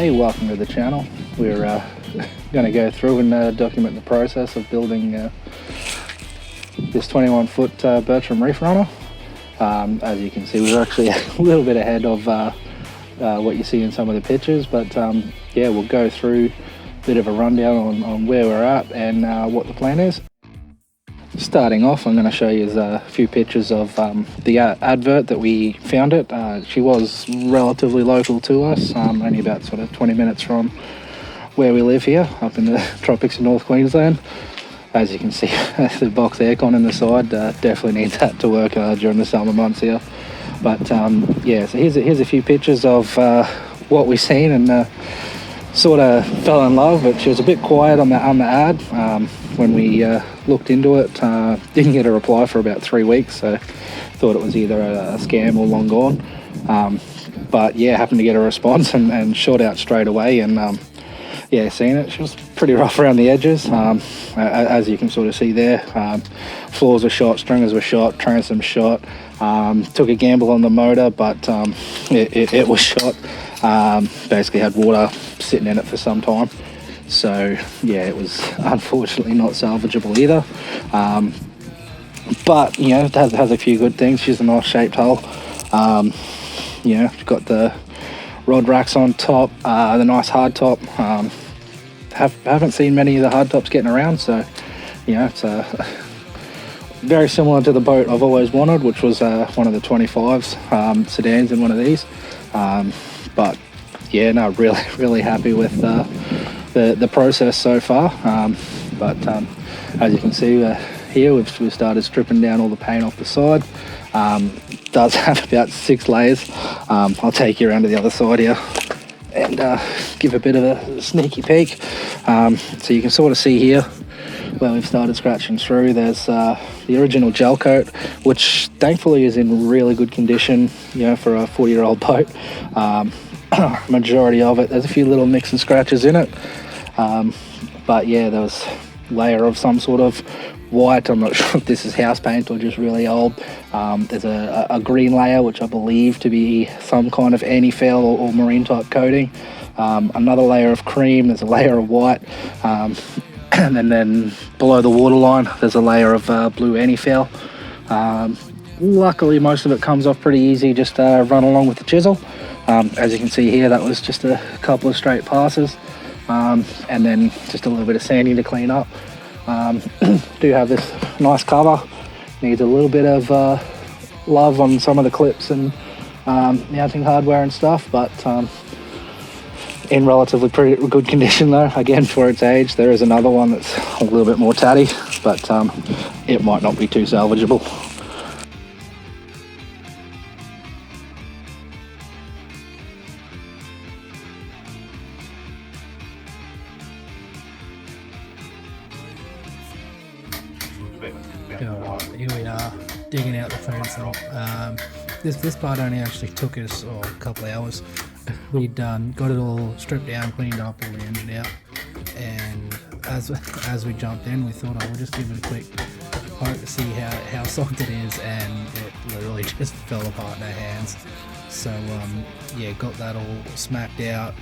Hey, welcome to the channel. We're going to go through and document the process of building this 21-foot Bertram Reef Runner. As you can see, we're actually a little bit ahead of what you see in some of the pictures, but yeah, we'll go through a bit of a rundown on where we're at and what the plan is. Starting off, I'm going to show you a few pictures of the advert that we found it. She was relatively local to us, only about sort of 20 minutes from where we live here, up in the tropics of North Queensland. As you can see, the box aircon in the side definitely needs that to work during the summer months here. But yeah, so here's a few pictures of what we've seen, and sort of fell in love, but she was a bit quiet on the ad when we looked into it. Didn't get a reply for about 3 weeks, so thought it was either a scam or long gone. But yeah, happened to get a response and shot out straight away, and yeah, seen it. She was pretty rough around the edges, as you can sort of see there. Floors were shot, stringers were shot, transom shot. Took a gamble on the motor, but it was shot. Basically had water sitting in it for some time, so yeah, it was unfortunately not salvageable either. But you know, it has a few good things. She's a nice shaped hull. You know, got the rod racks on top, the nice hard top. Haven't seen many of the hard tops getting around, so you know, it's very similar to the boat I've always wanted, which was one of the 25s, sedans in one of these. But yeah, no, really happy with the process so far. But as you can see here, we've started stripping down all the paint off the side. Does have about 6 layers. I'll take you around to the other side here and give a bit of a sneaky peek. So you can sort of see here where we've started scratching through. There's the original gel coat, which thankfully is in really good condition, you know, for a 40-year-old boat. Majority of it, there's a few little nicks and scratches in it, but yeah, there was a layer of some sort of white. I'm not sure if this is house paint or just really old. There's a green layer, which I believe to be some kind of anti-foul or marine type coating. Another layer of cream. There's a layer of white. And then below the waterline, there's a layer of blue anti-foul. Luckily, most of it comes off pretty easy, just run along with the chisel. As you can see here, that was just a couple of straight passes, and then just a little bit of sanding to clean up. Do have this nice cover. Needs a little bit of love on some of the clips and mounting hardware and stuff, but in relatively pretty good condition though. Again, for its age. There is another one that's a little bit more tatty, but it might not be too salvageable. Here we are, digging out the Transom. This part only actually took us a couple of hours. We'd got it all stripped down, cleaned up, all the engine out, and as we jumped in, we thought, we'll just give it a quick poke to see how soft it is, and it literally just fell apart in our hands. So yeah, got that all smacked out,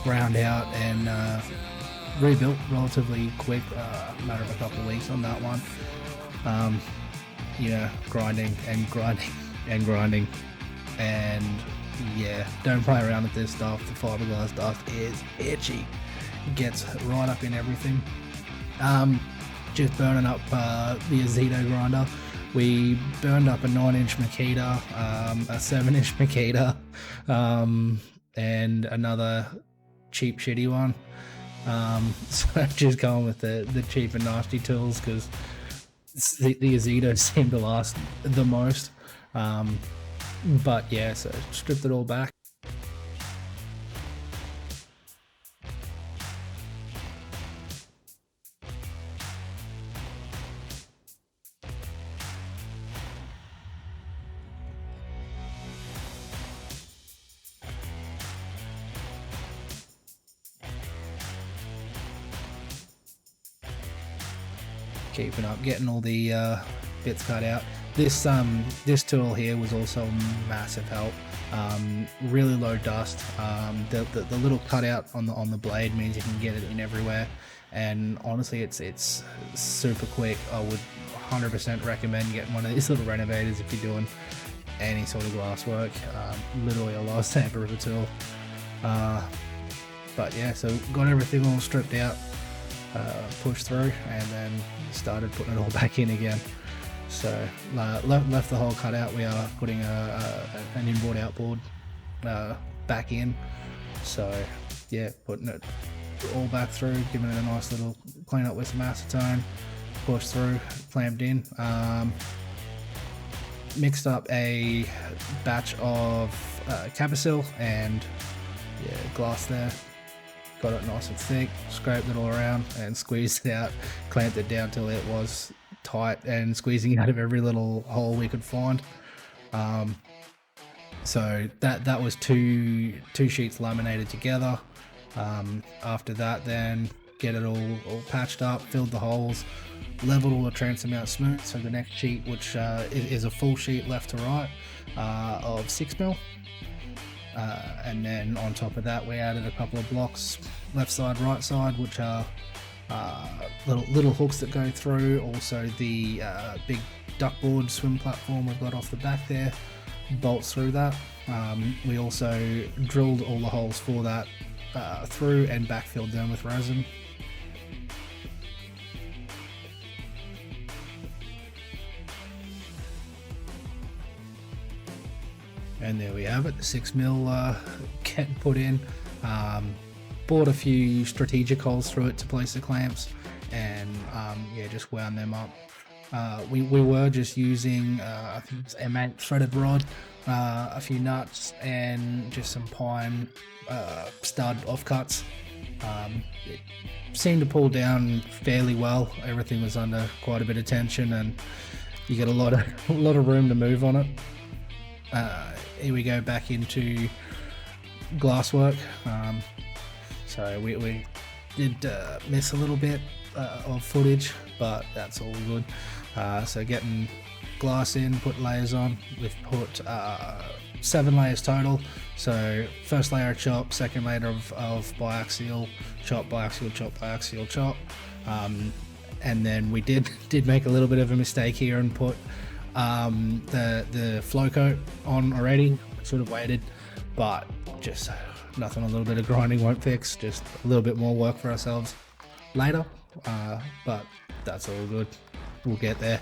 ground out, and rebuilt relatively quick, matter of a couple of weeks on that one. Yeah, grinding, and yeah, don't play around with this stuff. The fiberglass dust is itchy, gets right up in everything. Just burning up the Azeto grinder. We burned up a 9-inch Makita, a 7-inch Makita, and another cheap shitty one. So just going with the cheap and nasty tools, because the Azeto seemed to last the most. But yeah, so stripped it all back. Keeping up, getting all the bits cut out. this tool here was also a massive help. Really low dust. The little cutout on the blade means you can get it in everywhere, and honestly it's super quick. I would 100% recommend getting one of these little renovators if you're doing any sort of glass work. Literally a lifesaver of a tool. But yeah, so got everything all stripped out, pushed through, and then started putting it all back in again. So left the hole cut out. We are putting an inboard outboard back in. So yeah, putting it all back through, giving it a nice little clean up with some acetone, pushed through, clamped in. Mixed up a batch of Cabasil and glass there. Got it nice and thick, scraped it all around and squeezed it out, clamped it down till it was tight and squeezing out of every little hole we could find. So that was two sheets laminated together. After that, then get it all patched up, filled the holes, leveled all the transom out smooth. So the next sheet, which is a full sheet left to right of 6mm. And then on top of that, we added a couple of blocks left side, right side, which are little hooks that go through. Also the big duckboard swim platform we've got off the back there bolts through that. We also drilled all the holes for that through and backfilled them with resin. And there we have it, the 6mm getting put in. Bought a few strategic holes through it to place the clamps, and just wound them up. We were just using I think it's M8 threaded rod, a few nuts, and just some pine stud offcuts. It seemed to pull down fairly well. Everything was under quite a bit of tension, and you get a lot of room to move on it. Here we go back into glass work. So we did miss a little bit of footage, but that's all good. So getting glass in, put layers on. We've put 7 layers total. So first layer of chop, second layer of biaxial chop, biaxial chop, biaxial chop. And then we did make a little bit of a mistake here and put the flow coat on already. Should have waited, but just nothing a little bit of grinding won't fix. Just a little bit more work for ourselves later, but that's all good. We'll get there.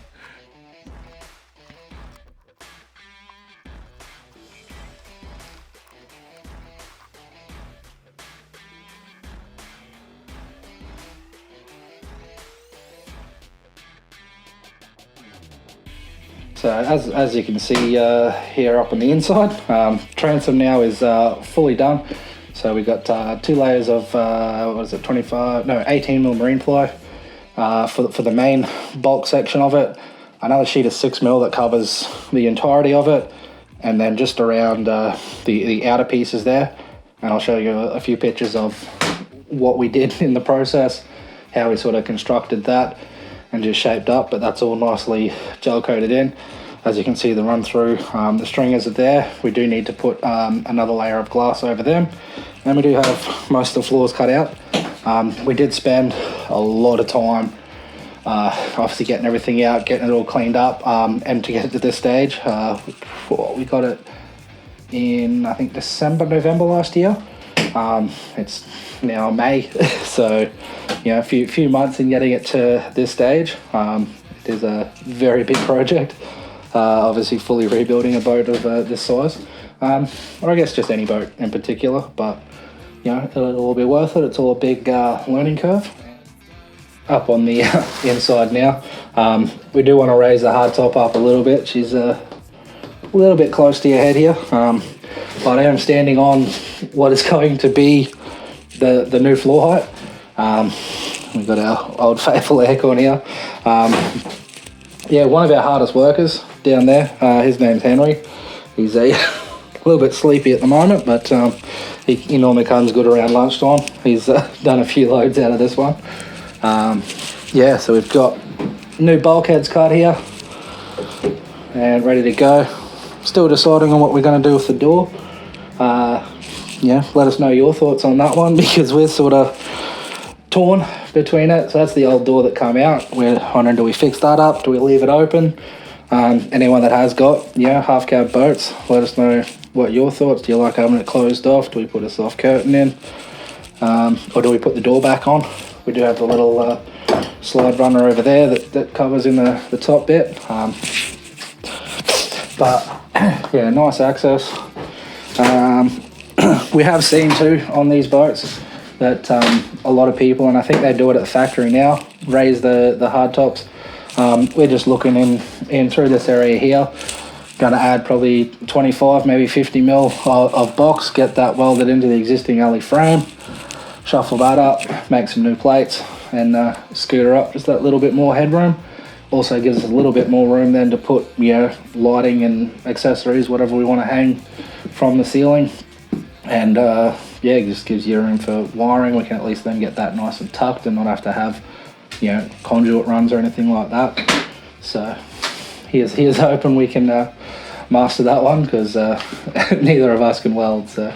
So as you can see here up on the inside, transom now is fully done. So we got 2 layers of 18mm marine ply for the main bulk section of it. Another sheet of 6mm that covers the entirety of it, and then just around the outer pieces there. And I'll show you a few pictures of what we did in the process, how we sort of constructed that and just shaped up, but that's all nicely gel coated in. As you can see, the run through, the stringers are there. We do need to put another layer of glass over them, and we do have most of the floors cut out. We did spend a lot of time obviously getting everything out, getting it all cleaned up, and to get it to this stage, we got it in I think November last year. It's now May, so a few months in getting it to this stage. It is a very big project, obviously fully rebuilding a boat of this size, or I guess just any boat in particular, but it'll be worth it. It's all a big learning curve. Up on the inside now, we do want to raise the hardtop up a little bit. She's a little bit close to your head here, but I am standing on what is going to be the new floor height. We've got our old faithful aircon here. One of our hardest workers down there, his name's Henry. He's a little bit sleepy at the moment, but he normally comes good around lunchtime. He's done a few loads out of this one. So we've got new bulkheads cut here, and ready to go. Still deciding on what we're going to do with the door. Yeah, let us know your thoughts on that one, because we're sort of torn between it. So that's the old door that came out. We're wondering, do we fix that up? Do we leave it open? Anyone that has got half cab boats, let us know what your thoughts. Do you like having it closed off? Do we put a soft curtain in, or do we put the door back on? We do have the little slide runner over there that covers in the top bit, but yeah, nice access. We have seen too on these boats that a lot of people, and I think they do it at the factory now, raise the hard tops. We're just looking in through this area here. Going to add probably 25, maybe 50 mil of box, get that welded into the existing alley frame, shuffle that up, make some new plates, and scooter up just that little bit more headroom. Also gives us a little bit more room then to put lighting and accessories, whatever we want to hang from the ceiling. And it just gives you room for wiring. We can at least then get that nice and tucked and not have to have conduit runs or anything like that. So here's hoping we can master that one, because neither of us can weld. So